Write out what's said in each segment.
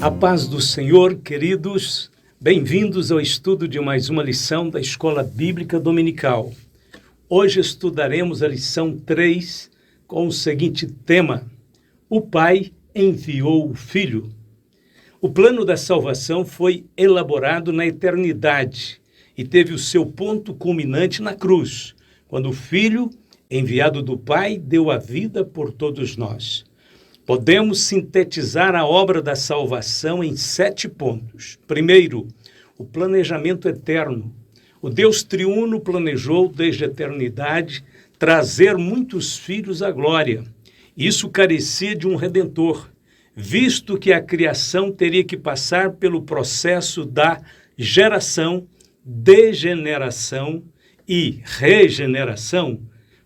A paz do Senhor, queridos, bem-vindos ao estudo de mais uma lição da Escola Bíblica Dominical. Hoje estudaremos a lição 3 com o seguinte tema: o Pai enviou o Filho. O plano da salvação foi elaborado na eternidade e teve o seu ponto culminante na cruz, quando o Filho, enviado do Pai, deu a vida por todos nós. Podemos sintetizar a obra da salvação em 7 pontos. Primeiro, o planejamento eterno. O Deus triuno planejou desde a eternidade trazer muitos filhos à glória. Isso carecia de um redentor, visto que a criação teria que passar pelo processo da geração, degeneração e regeneração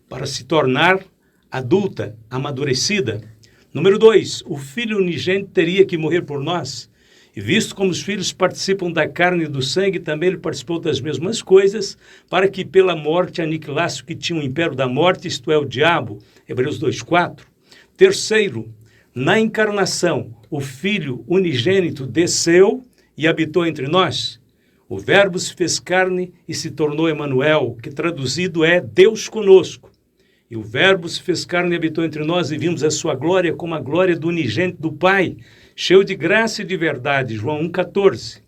para se tornar adulta, amadurecida. Número 2, o Filho unigênito teria que morrer por nós. E visto como os filhos participam da carne e do sangue, também ele participou das mesmas coisas, para que pela morte aniquilasse o que tinha o império da morte, isto é, o diabo. Hebreus 2:4. Terceiro, na encarnação, o Filho unigênito desceu e habitou entre nós. O Verbo se fez carne e se tornou Emanuel, que traduzido é Deus conosco. E o Verbo se fez carne e habitou entre nós e vimos a sua glória como a glória do unigênito do Pai, cheio de graça e de verdade. João 1,14.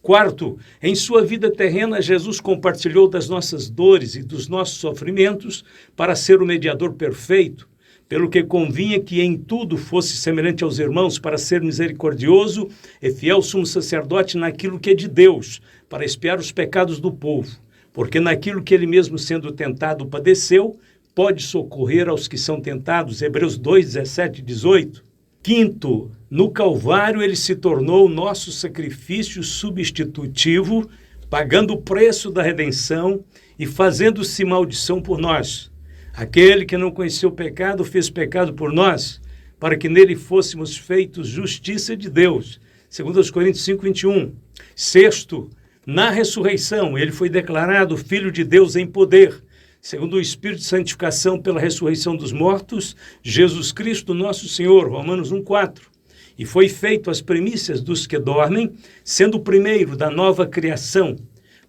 Quarto, em sua vida terrena, Jesus compartilhou das nossas dores e dos nossos sofrimentos para ser o mediador perfeito, pelo que convinha que em tudo fosse semelhante aos irmãos, para ser misericordioso e fiel sumo sacerdote naquilo que é de Deus, para expiar os pecados do povo, porque naquilo que ele mesmo sendo tentado padeceu, pode socorrer aos que são tentados. Hebreus 2:17 e 18. Quinto, no Calvário ele se tornou o nosso sacrifício substitutivo, pagando o preço da redenção e fazendo-se maldição por nós. Aquele que não conheceu o pecado fez pecado por nós, para que nele fôssemos feitos justiça de Deus. 2 Coríntios 5:21. Sexto, na ressurreição ele foi declarado Filho de Deus em poder, segundo o Espírito de santificação pela ressurreição dos mortos, Jesus Cristo nosso Senhor, Romanos 1:4. E foi feito as primícias dos que dormem, sendo o primeiro da nova criação.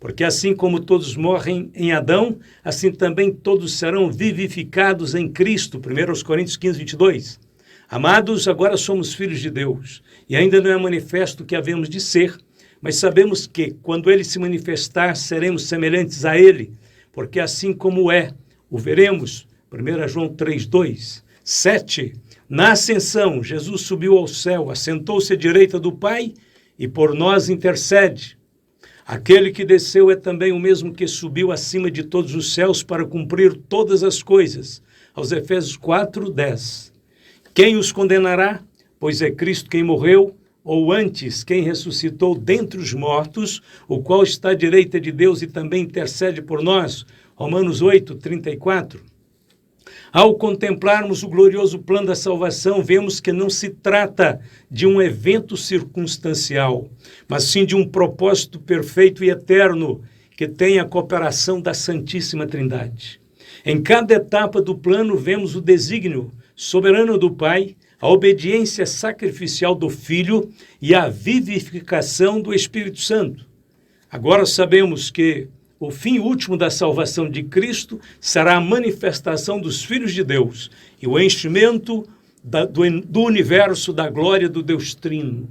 Porque assim como todos morrem em Adão, assim também todos serão vivificados em Cristo. 1 Coríntios 15:22. Amados, agora somos filhos de Deus, e ainda não é manifesto o que havemos de ser, mas sabemos que, quando ele se manifestar, seremos semelhantes a ele, porque assim como é, o veremos. 1 João 3:2. 7. Na ascensão, Jesus subiu ao céu, assentou-se à direita do Pai e por nós intercede. Aquele que desceu é também o mesmo que subiu acima de todos os céus para cumprir todas as coisas. Aos Efésios 4:10. Quem os condenará? Pois é Cristo quem morreu, ou antes, quem ressuscitou dentre os mortos, o qual está à direita de Deus e também intercede por nós. Romanos 8:34. Ao contemplarmos o glorioso plano da salvação, vemos que não se trata de um evento circunstancial, mas sim de um propósito perfeito e eterno, que tem a cooperação da Santíssima Trindade. Em cada etapa do plano, vemos o desígnio soberano do Pai, a obediência sacrificial do Filho e a vivificação do Espírito Santo. Agora sabemos que o fim último da salvação de Cristo será a manifestação dos filhos de Deus e o enchimento do universo da glória do Deus Trino.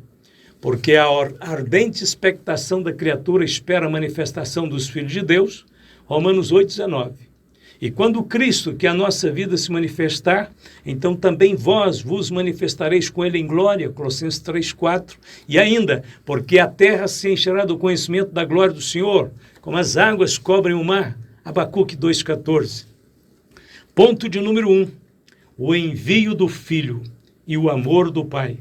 Porque a ardente expectação da criatura espera a manifestação dos filhos de Deus. Romanos 8:19. E quando Cristo, que é a nossa vida, se manifestar, então também vós vos manifestareis com ele em glória, Colossenses 3:4. E ainda, porque a terra se encherá do conhecimento da glória do Senhor, como as águas cobrem o mar, Abacuque 2:14. Ponto de número 1, o envio do Filho e o amor do Pai.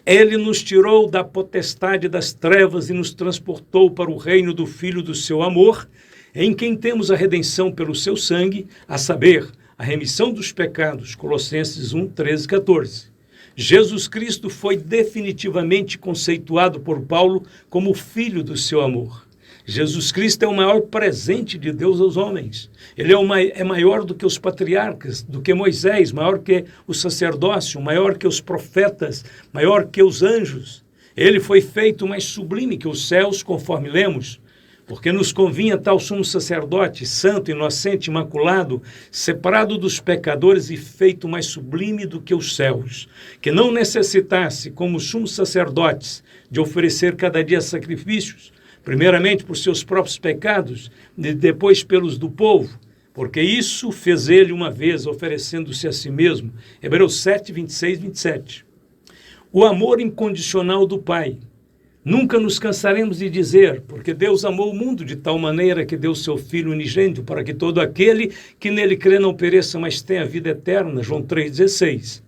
Ele nos tirou da potestade das trevas e nos transportou para o reino do Filho do seu amor, em quem temos a redenção pelo seu sangue, a saber, a remissão dos pecados, Colossenses 1:13-14. Jesus Cristo foi definitivamente conceituado por Paulo como filho do seu amor. Jesus Cristo é o maior presente de Deus aos homens. Ele é maior do que os patriarcas, do que Moisés, maior que o sacerdócio, maior que os profetas, maior que os anjos. Ele foi feito mais sublime que os céus, conforme lemos, porque nos convinha tal sumo sacerdote, santo, inocente, imaculado, separado dos pecadores e feito mais sublime do que os céus, que não necessitasse, como sumos sacerdotes, de oferecer cada dia sacrifícios, primeiramente por seus próprios pecados, e depois pelos do povo, porque isso fez ele uma vez, oferecendo-se a si mesmo. Hebreus 7, 26, 27. O amor incondicional do Pai. Nunca nos cansaremos de dizer, porque Deus amou o mundo de tal maneira que deu seu Filho unigênito, para que todo aquele que nele crê não pereça, mas tenha vida eterna. João 3,16.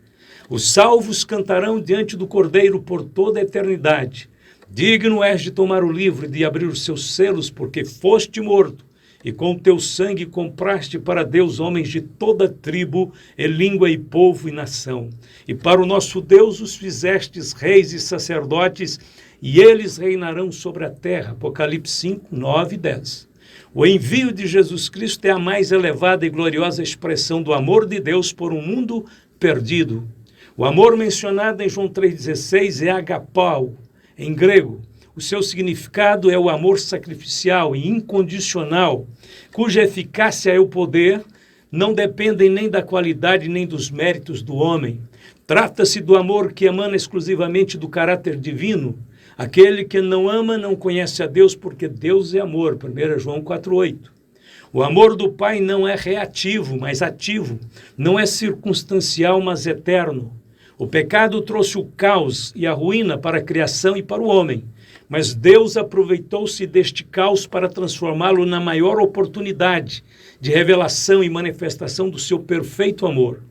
Os salvos cantarão diante do Cordeiro por toda a eternidade. Digno és de tomar o livro e de abrir os seus selos, porque foste morto, e com teu sangue compraste para Deus homens de toda tribo, e língua, e povo, e nação. E para o nosso Deus os fizestes reis e sacerdotes, e eles reinarão sobre a terra. Apocalipse 5, 9 e 10. O envio de Jesus Cristo é a mais elevada e gloriosa expressão do amor de Deus por um mundo perdido. O amor mencionado em João 3,16 é agapau, em grego. O seu significado é o amor sacrificial e incondicional, cuja eficácia e o poder não dependem nem da qualidade nem dos méritos do homem. Trata-se do amor que emana exclusivamente do caráter divino. Aquele que não ama não conhece a Deus, porque Deus é amor. 1 João 4,8. O amor do Pai não é reativo, mas ativo. Não é circunstancial, mas eterno. O pecado trouxe o caos e a ruína para a criação e para o homem, mas Deus aproveitou-se deste caos para transformá-lo na maior oportunidade de revelação e manifestação do seu perfeito amor.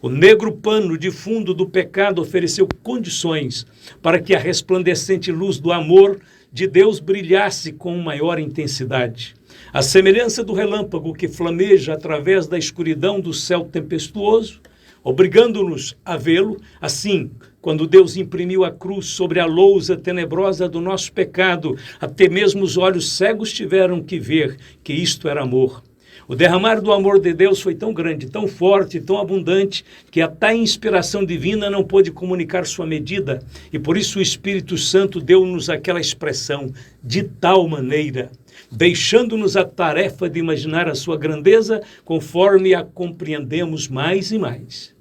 O negro pano de fundo do pecado ofereceu condições para que a resplandecente luz do amor de Deus brilhasse com maior intensidade. A semelhança do relâmpago que flameja através da escuridão do céu tempestuoso, obrigando-nos a vê-lo, assim, quando Deus imprimiu a cruz sobre a lousa tenebrosa do nosso pecado, até mesmo os olhos cegos tiveram que ver que isto era amor. O derramar do amor de Deus foi tão grande, tão forte, tão abundante, que a tal inspiração divina não pôde comunicar sua medida, e por isso o Espírito Santo deu-nos aquela expressão, de tal maneira, deixando-nos a tarefa de imaginar a sua grandeza, conforme a compreendemos mais e mais.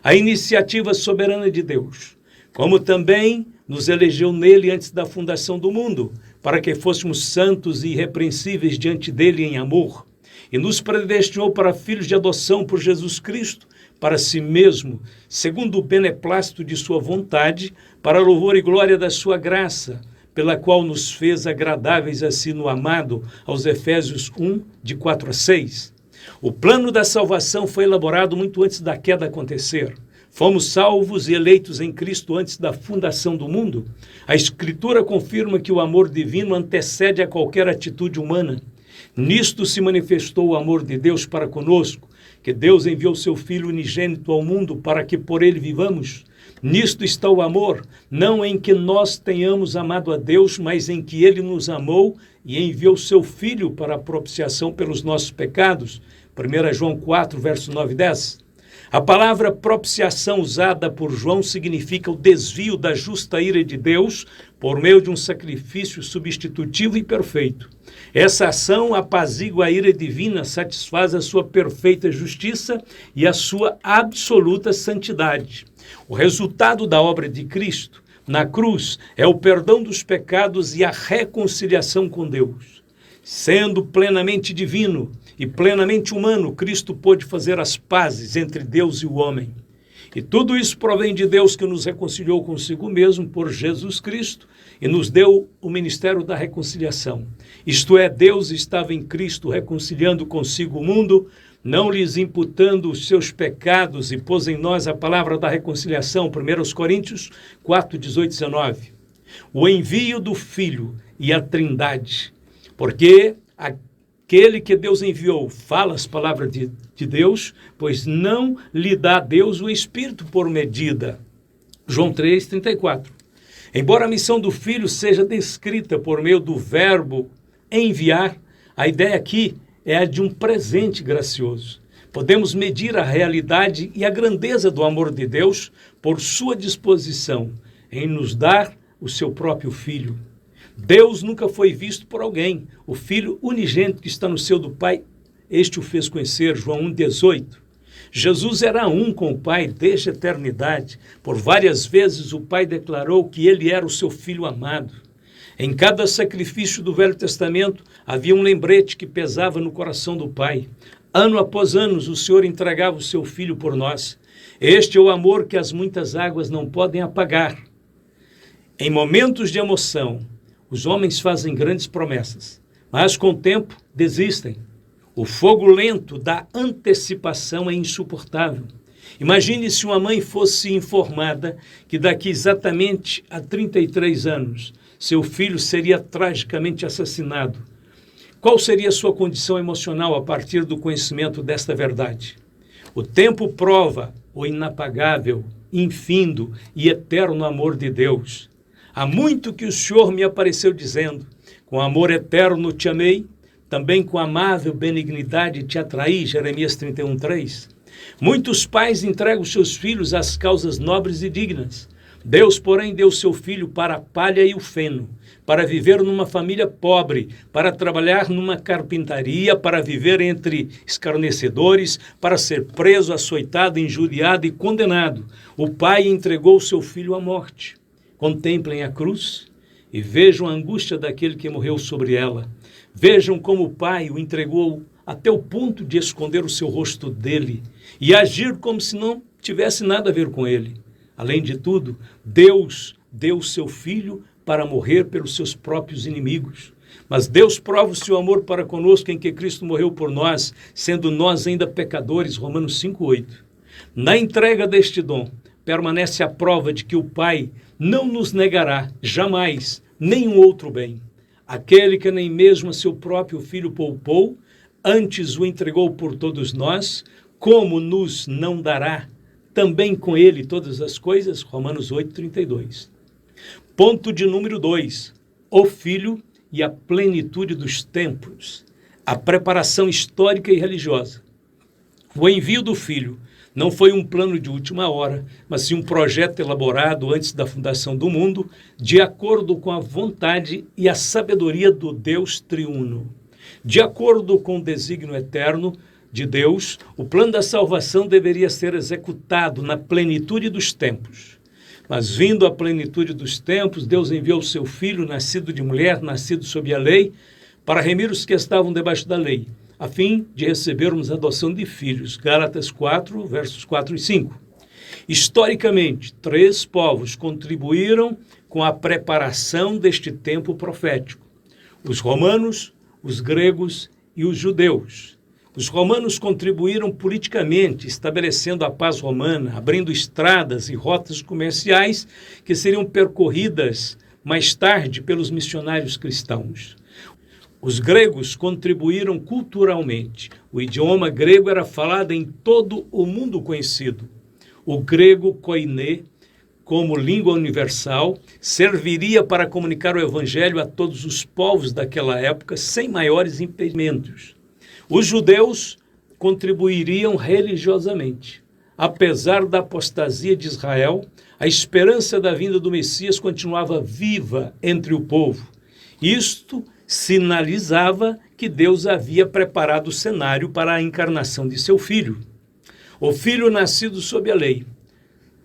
A iniciativa soberana de Deus, como também nos elegeu nele antes da fundação do mundo, para que fôssemos santos e irrepreensíveis diante dele em amor, e nos predestinou para filhos de adoção por Jesus Cristo, para si mesmo, segundo o beneplácito de sua vontade, para louvor e glória da sua graça, pela qual nos fez agradáveis assim no amado, aos Efésios 1, de 4 a 6. O plano da salvação foi elaborado muito antes da queda acontecer. Fomos salvos e eleitos em Cristo antes da fundação do mundo. A Escritura confirma que o amor divino antecede a qualquer atitude humana. Nisto se manifestou o amor de Deus para conosco, que Deus enviou seu Filho unigênito ao mundo para que por ele vivamos. Nisto está o amor, não em que nós tenhamos amado a Deus, mas em que ele nos amou e enviou seu Filho para a propiciação pelos nossos pecados. 1 João 4, verso 9 e 10. A palavra propiciação usada por João significa o desvio da justa ira de Deus por meio de um sacrifício substitutivo e perfeito. Essa ação apazigua a ira divina, satisfaz a sua perfeita justiça e a sua absoluta santidade. O resultado da obra de Cristo na cruz é o perdão dos pecados e a reconciliação com Deus. Sendo plenamente divino e plenamente humano, Cristo pôde fazer as pazes entre Deus e o homem. E tudo isso provém de Deus, que nos reconciliou consigo mesmo por Jesus Cristo e nos deu o ministério da reconciliação. Isto é, Deus estava em Cristo reconciliando consigo o mundo, não lhes imputando os seus pecados, e pôs em nós a palavra da reconciliação. 1 Coríntios 4, 18 e 19. O envio do Filho e a Trindade, porque aquele que Deus enviou fala as palavras de Deus, pois não lhe dá Deus o Espírito por medida. João 3, 34. Embora a missão do Filho seja descrita por meio do verbo enviar, a ideia aqui é a de um presente gracioso. Podemos medir a realidade e a grandeza do amor de Deus por sua disposição em nos dar o seu próprio Filho. Deus nunca foi visto por alguém. O Filho unigênito que está no seio do Pai, este o fez conhecer, João 1,18. Jesus era um com o Pai desde a eternidade. Por várias vezes o Pai declarou que ele era o seu Filho amado. Em cada sacrifício do Velho Testamento havia um lembrete que pesava no coração do Pai. Ano após ano o Senhor entregava o seu Filho por nós. Este é o amor que as muitas águas não podem apagar. Em momentos de emoção, os homens fazem grandes promessas, mas com o tempo desistem. O fogo lento da antecipação é insuportável. Imagine se uma mãe fosse informada que daqui exatamente a 33 anos seu filho seria tragicamente assassinado. Qual seria a sua condição emocional a partir do conhecimento desta verdade? O tempo prova o inapagável, infindo e eterno amor de Deus. Há muito que o Senhor me apareceu dizendo: com amor eterno te amei, também com amável benignidade te atraí, Jeremias 31:3. Muitos pais entregam seus filhos às causas nobres e dignas. Deus, porém, deu seu filho para a palha e o feno, para viver numa família pobre, para trabalhar numa carpintaria, para viver entre escarnecedores, para ser preso, açoitado, injuriado e condenado. O Pai entregou seu filho à morte. Contemplem a cruz e vejam a angústia daquele que morreu sobre ela. Vejam como o Pai o entregou até o ponto de esconder o seu rosto dele e agir como se não tivesse nada a ver com ele. Além de tudo, Deus deu o seu Filho para morrer pelos seus próprios inimigos. Mas Deus prova o seu amor para conosco em que Cristo morreu por nós, sendo nós ainda pecadores, Romanos 5:8. Na entrega deste dom, permanece a prova de que o Pai não nos negará jamais nenhum outro bem. Aquele que nem mesmo a seu próprio Filho poupou, antes o entregou por todos nós, como nos não dará também com ele todas as coisas? Romanos 8:32. Ponto de número 2. O Filho e a plenitude dos tempos. A preparação histórica e religiosa. O envio do Filho não foi um plano de última hora, mas sim um projeto elaborado antes da fundação do mundo, de acordo com a vontade e a sabedoria do Deus triuno. De acordo com o desígnio eterno de Deus, o plano da salvação deveria ser executado na plenitude dos tempos. Mas vindo à plenitude dos tempos, Deus enviou o seu Filho, nascido de mulher, nascido sob a lei, para remir os que estavam debaixo da lei, a fim de recebermos a adoção de filhos. Gálatas 4, versos 4 e 5. Historicamente, 3 povos contribuíram com a preparação deste tempo profético: os romanos, os gregos e os judeus. Os romanos contribuíram politicamente, estabelecendo a paz romana, abrindo estradas e rotas comerciais que seriam percorridas mais tarde pelos missionários cristãos. Os gregos contribuíram culturalmente. O idioma grego era falado em todo o mundo conhecido. O grego koiné, como língua universal, serviria para comunicar o evangelho a todos os povos daquela época sem maiores impedimentos. Os judeus contribuiriam religiosamente. Apesar da apostasia de Israel, a esperança da vinda do Messias continuava viva entre o povo. Isto sinalizava que Deus havia preparado o cenário para a encarnação de seu Filho. O Filho nascido sob a lei.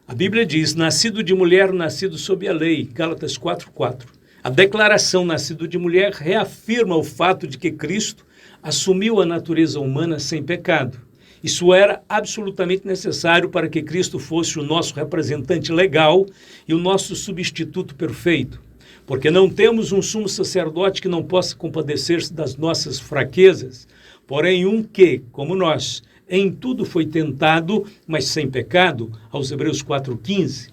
A Bíblia diz: nascido de mulher, nascido sob a lei. Gálatas 4:4. A declaração nascido de mulher reafirma o fato de que Cristo assumiu a natureza humana sem pecado. Isso era absolutamente necessário para que Cristo fosse o nosso representante legal e o nosso substituto perfeito. Porque não temos um sumo sacerdote que não possa compadecer-se das nossas fraquezas, porém um que, como nós, em tudo foi tentado, mas sem pecado, aos Hebreus 4:15.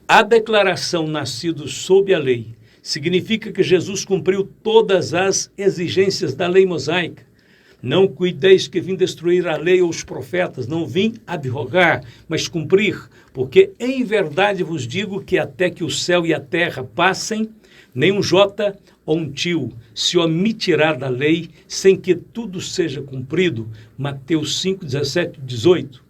A declaração nascido sob a lei significa que Jesus cumpriu todas as exigências da lei mosaica. Não cuideis que vim destruir a lei ou os profetas, não vim abrogar, mas cumprir, porque em verdade vos digo que até que o céu e a terra passem, nem um jota ou um tio se omitirá da lei sem que tudo seja cumprido. Mateus 5, 17 e 18.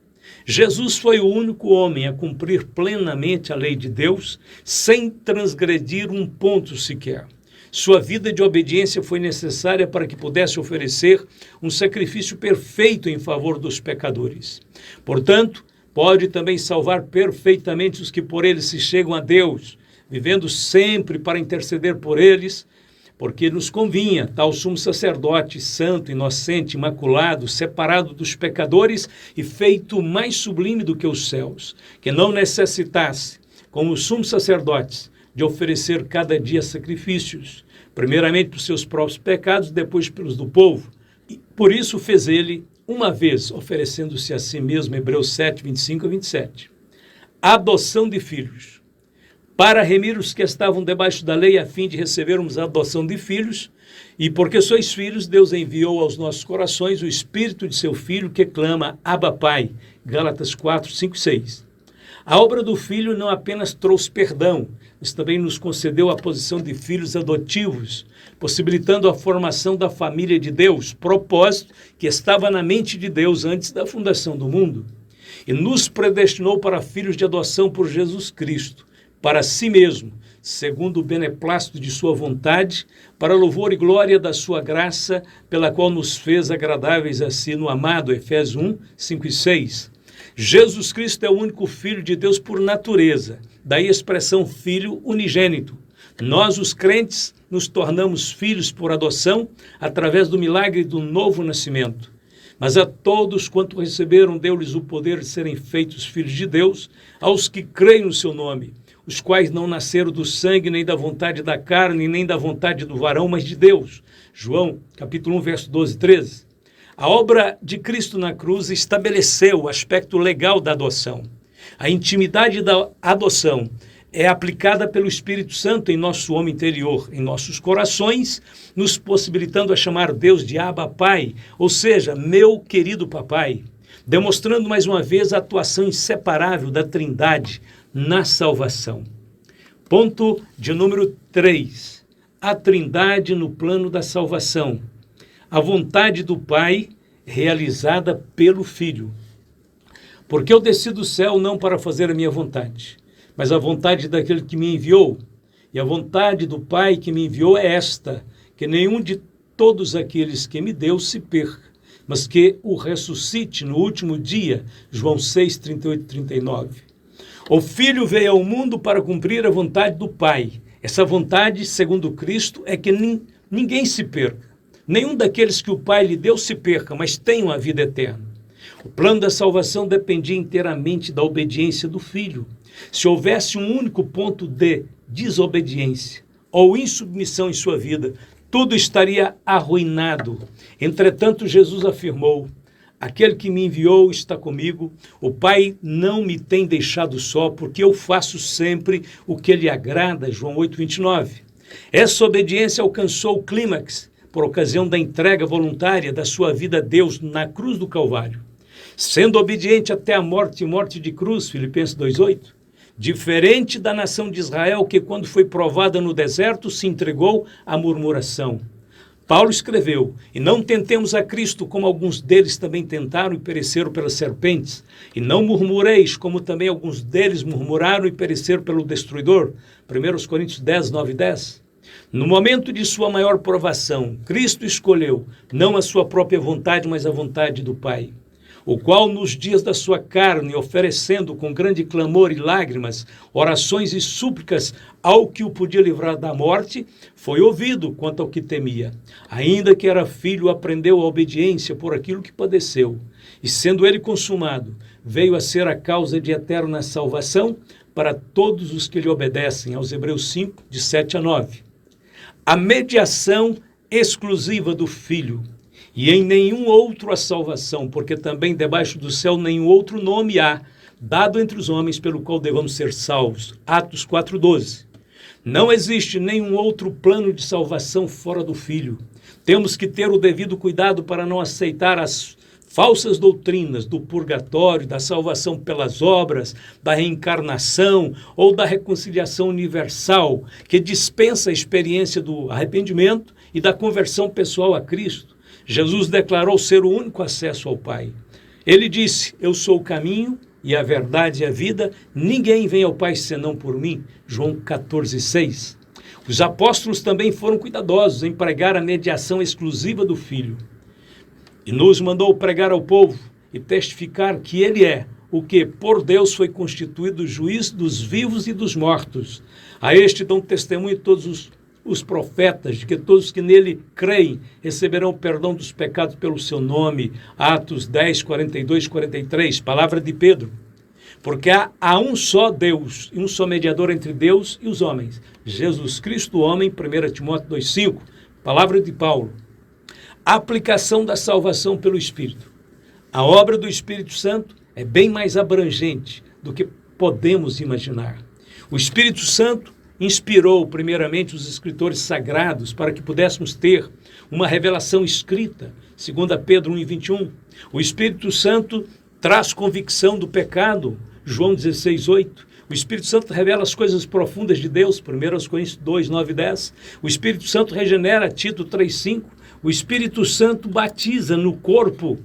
Jesus foi o único homem a cumprir plenamente a lei de Deus, sem transgredir um ponto sequer. Sua vida de obediência foi necessária para que pudesse oferecer um sacrifício perfeito em favor dos pecadores. Portanto, pode também salvar perfeitamente os que por ele se chegam a Deus, vivendo sempre para interceder por eles, porque nos convinha tal sumo sacerdote, santo, inocente, imaculado, separado dos pecadores e feito mais sublime do que os céus, que não necessitasse, como os sumos sacerdotes, de oferecer cada dia sacrifícios, primeiramente por seus próprios pecados, depois pelos do povo. E por isso fez ele uma vez, oferecendo-se a si mesmo, Hebreus 7, 25 a 27. A adoção de filhos. Para remir os que estavam debaixo da lei, a fim de recebermos a adoção de filhos, e porque sois filhos, Deus enviou aos nossos corações o Espírito de seu Filho, que clama, Abba Pai, Gálatas 4, 5 e 6. A obra do Filho não apenas trouxe perdão, mas também nos concedeu a posição de filhos adotivos, possibilitando a formação da família de Deus, propósito que estava na mente de Deus antes da fundação do mundo, e nos predestinou para filhos de adoção por Jesus Cristo, para si mesmo, segundo o beneplácito de sua vontade, para louvor e glória da sua graça, pela qual nos fez agradáveis a si no amado, Efésios 1, 5 e 6. Jesus Cristo é o único Filho de Deus por natureza, daí a expressão Filho unigênito. Nós, os crentes, nos tornamos filhos por adoção, através do milagre do novo nascimento. Mas a todos quanto receberam, deu-lhes o poder de serem feitos filhos de Deus, aos que creem no seu nome, os quais não nasceram do sangue, nem da vontade da carne, nem da vontade do varão, mas de Deus. João, capítulo 1, verso 12 e 13. A obra de Cristo na cruz estabeleceu o aspecto legal da adoção. A intimidade da adoção é aplicada pelo Espírito Santo em nosso homem interior, em nossos corações, nos possibilitando a chamar Deus de Abba Pai, ou seja, meu querido papai, demonstrando mais uma vez a atuação inseparável da Trindade na salvação. Ponto de número 3. A Trindade no plano da salvação. A vontade do Pai realizada pelo Filho. Porque eu desci do céu não para fazer a minha vontade, mas a vontade daquele que me enviou. E a vontade do Pai que me enviou é esta, que nenhum de todos aqueles que me deu se perca, mas que o ressuscite no último dia. João 6, 38 e 39. O Filho veio ao mundo para cumprir a vontade do Pai. Essa vontade, segundo Cristo, é que ninguém se perca. Nenhum daqueles que o Pai lhe deu se perca, mas tenham a vida eterna. O plano da salvação dependia inteiramente da obediência do Filho. Se houvesse um único ponto de desobediência ou insubmissão em sua vida, tudo estaria arruinado. Entretanto, Jesus afirmou, aquele que me enviou está comigo, o Pai não me tem deixado só, porque eu faço sempre o que lhe agrada. João 8, 29. Essa obediência alcançou o clímax por ocasião da entrega voluntária da sua vida a Deus na cruz do Calvário. Sendo obediente até a morte e morte de cruz, Filipenses 2,8, diferente da nação de Israel, que quando foi provada no deserto, se entregou à murmuração. Paulo escreveu, e não tentemos a Cristo como alguns deles também tentaram e pereceram pelas serpentes, e não murmureis como também alguns deles murmuraram e pereceram pelo destruidor. 1 Coríntios 10, 9 e 10. No momento de sua maior provação, Cristo escolheu não a sua própria vontade, mas a vontade do Pai, o qual nos dias da sua carne, oferecendo com grande clamor e lágrimas, orações e súplicas ao que o podia livrar da morte, foi ouvido quanto ao que temia. Ainda que era filho, aprendeu a obediência por aquilo que padeceu, e sendo ele consumado, veio a ser a causa de eterna salvação para todos os que lhe obedecem, aos Hebreus 5, de 7 a 9. A mediação exclusiva do Filho, e em nenhum outro a salvação, porque também debaixo do céu nenhum outro nome há, dado entre os homens pelo qual devamos ser salvos. Atos 4:12. Não existe nenhum outro plano de salvação fora do Filho. Temos que ter o devido cuidado para não aceitar as falsas doutrinas do purgatório, da salvação pelas obras, da reencarnação ou da reconciliação universal, que dispensa a experiência do arrependimento e da conversão pessoal a Cristo. Jesus declarou ser o único acesso ao Pai. Ele disse: eu sou o caminho e a verdade e a vida, ninguém vem ao Pai senão por mim. João 14,6. Os apóstolos também foram cuidadosos em pregar a mediação exclusiva do Filho. E nos mandou pregar ao povo e testificar que ele é o que por Deus foi constituído juiz dos vivos e dos mortos. A este dão testemunho todos os profetas, de que todos que nele creem receberão perdão dos pecados pelo seu nome. Atos 10, 42, 43, palavra de Pedro. Porque há um só Deus e um só mediador entre Deus e os homens, Jesus Cristo, homem, 1 Timóteo 2,5, palavra de Paulo. A aplicação da salvação pelo Espírito. A obra do Espírito Santo é bem mais abrangente do que podemos imaginar. O Espírito Santo inspirou primeiramente os escritores sagrados para que pudéssemos ter uma revelação escrita, 2 Pedro 1,21. O Espírito Santo traz convicção do pecado, João 16,8. O Espírito Santo revela as coisas profundas de Deus, 1 Coríntios 2, 9 e 10. O Espírito Santo regenera, Tito 3,5. O Espírito Santo batiza no corpo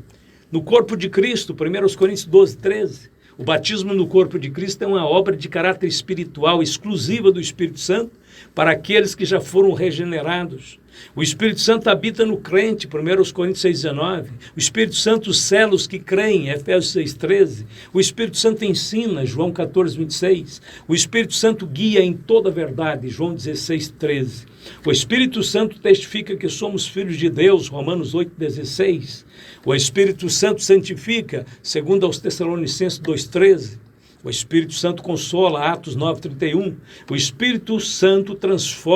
de Cristo, 1 Coríntios 12, 13. O batismo no corpo de Cristo é uma obra de caráter espiritual exclusiva do Espírito Santo para aqueles que já foram regenerados. O Espírito Santo habita no crente, 1 Coríntios 6,19. O Espírito Santo sela os que creem, Efésios 6,13. O Espírito Santo ensina, João 14,26. O Espírito Santo guia em toda a verdade, João 16,13. O Espírito Santo testifica que somos filhos de Deus, Romanos 8,16. O Espírito Santo santifica, segundo aos Tessalonicenses 2,13. O Espírito Santo consola, Atos 9,31. O Espírito Santo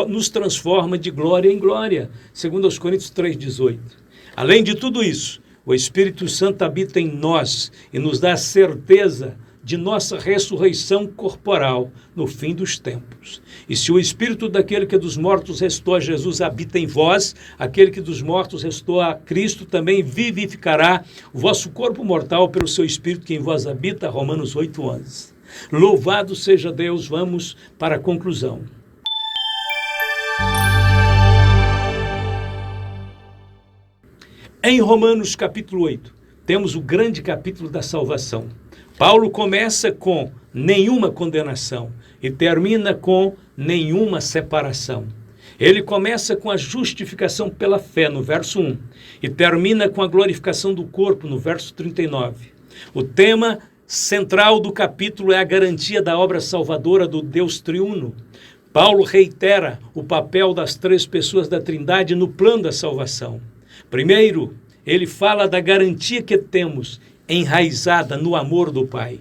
nos transforma de glória em glória, segundo aos Coríntios 3,18. Além de tudo isso, o Espírito Santo habita em nós e nos dá a certeza de nossa ressurreição corporal no fim dos tempos. E se o Espírito daquele que dos mortos restou a Jesus habita em vós, aquele que dos mortos restou a Cristo também vivificará o vosso corpo mortal pelo seu Espírito que em vós habita, Romanos 8,11. Louvado seja Deus, vamos para a conclusão. Em Romanos capítulo 8, temos o grande capítulo da salvação. Paulo começa com nenhuma condenação e termina com nenhuma separação. Ele começa com a justificação pela fé, no verso 1, e termina com a glorificação do corpo, no verso 39. O tema central do capítulo é a garantia da obra salvadora do Deus triuno. Paulo reitera o papel das três pessoas da Trindade no plano da salvação. Primeiro, ele fala da garantia que temos enraizada no amor do Pai.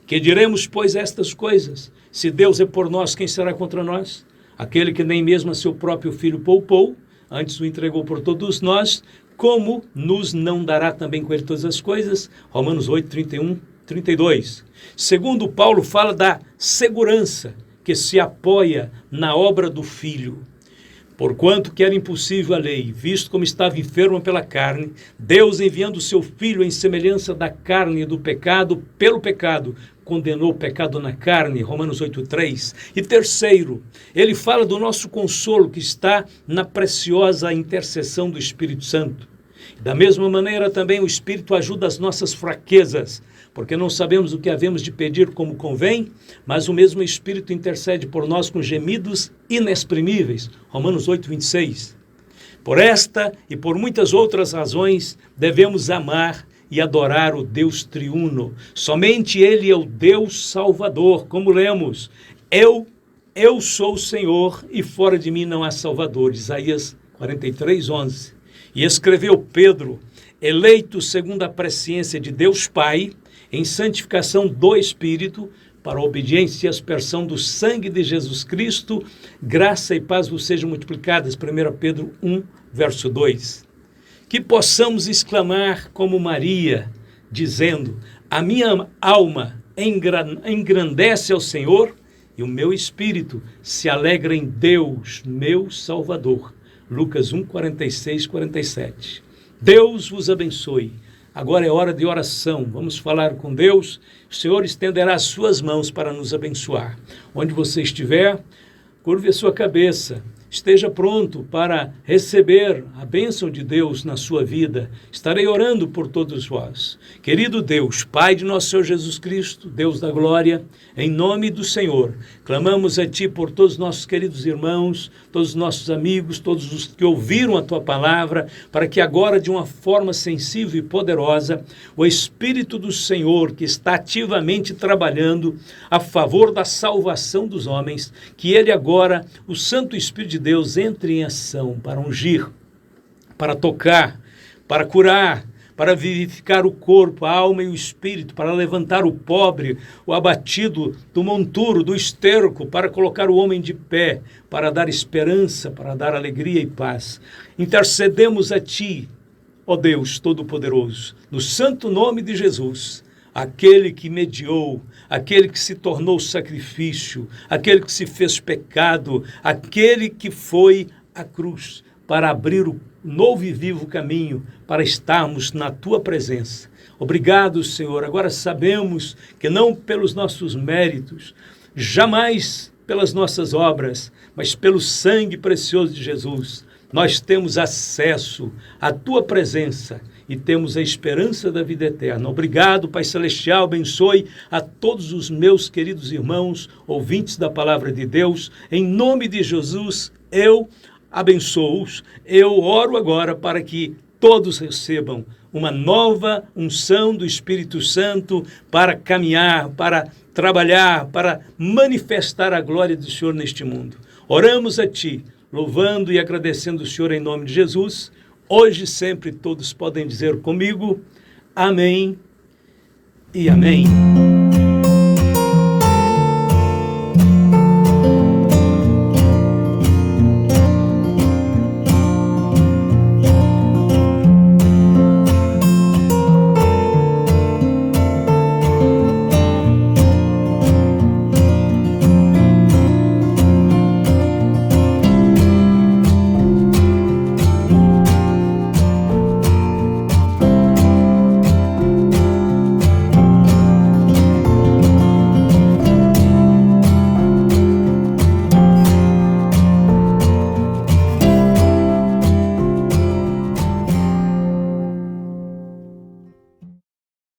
Que diremos, pois, estas coisas? Se Deus é por nós, quem será contra nós? Aquele que nem mesmo a seu próprio Filho poupou, antes o entregou por todos nós, como nos não dará também com ele todas as coisas? Romanos 8, 31, 32. Segundo, Paulo fala da segurança que se apoia na obra do Filho. Porquanto que era impossível a lei, visto como estava enferma pela carne, Deus, enviando o seu Filho em semelhança da carne e do pecado, pelo pecado, condenou o pecado na carne, Romanos 8,3. E terceiro, ele fala do nosso consolo que está na preciosa intercessão do Espírito Santo. Da mesma maneira também o Espírito ajuda as nossas fraquezas, porque não sabemos o que havemos de pedir como convém, mas o mesmo Espírito intercede por nós com gemidos inexprimíveis. Romanos 8,26. Por esta e por muitas outras razões, devemos amar e adorar o Deus triuno. Somente Ele é o Deus Salvador, como lemos. Eu sou o Senhor e fora de mim não há Salvador. Isaías 43:11. E escreveu Pedro, eleito segundo a presciência de Deus Pai, em santificação do Espírito, para a obediência e aspersão do sangue de Jesus Cristo, graça e paz vos sejam multiplicadas. 1 Pedro 1, verso 2. Que possamos exclamar como Maria, dizendo, a minha alma engrandece ao Senhor e o meu espírito se alegra em Deus, meu Salvador. Lucas 1, 46, 47. Deus vos abençoe. Agora é hora de oração. Vamos falar com Deus. O Senhor estenderá as suas mãos para nos abençoar. Onde você estiver, curve a sua cabeça. esteja pronto para receber a bênção de Deus na sua vida. Estarei orando por todos vós. Querido Deus, Pai de nosso Senhor Jesus Cristo, Deus da glória, em nome do Senhor, clamamos a Ti por todos os nossos queridos irmãos, todos os nossos amigos, todos os que ouviram a Tua palavra, para que agora, de uma forma sensível e poderosa, o Espírito do Senhor, que está ativamente trabalhando a favor da salvação dos homens, que Ele agora, o Santo Espírito de Deus, entre em ação para ungir, para tocar, para curar, para vivificar o corpo, a alma e o espírito, para levantar o pobre, o abatido do monturo, do esterco, para colocar o homem de pé, para dar esperança, para dar alegria e paz. Intercedemos a Ti, ó Deus Todo-Poderoso, no santo nome de Jesus, aquele que mediou, aquele que se tornou sacrifício, aquele que se fez pecado, aquele que foi à cruz para abrir o novo e vivo caminho para estarmos na Tua presença. Obrigado, Senhor. Agora sabemos que não pelos nossos méritos, jamais pelas nossas obras, mas pelo sangue precioso de Jesus, nós temos acesso à Tua presença e temos a esperança da vida eterna. Obrigado, Pai Celestial, abençoe a todos os meus queridos irmãos, ouvintes da palavra de Deus. Em nome de Jesus, eu abençoo-os. Eu oro agora para que todos recebam uma nova unção do Espírito Santo para caminhar, para trabalhar, para manifestar a glória do Senhor neste mundo. Oramos a Ti, louvando e agradecendo o Senhor em nome de Jesus. Hoje e sempre todos podem dizer comigo, amém e amém.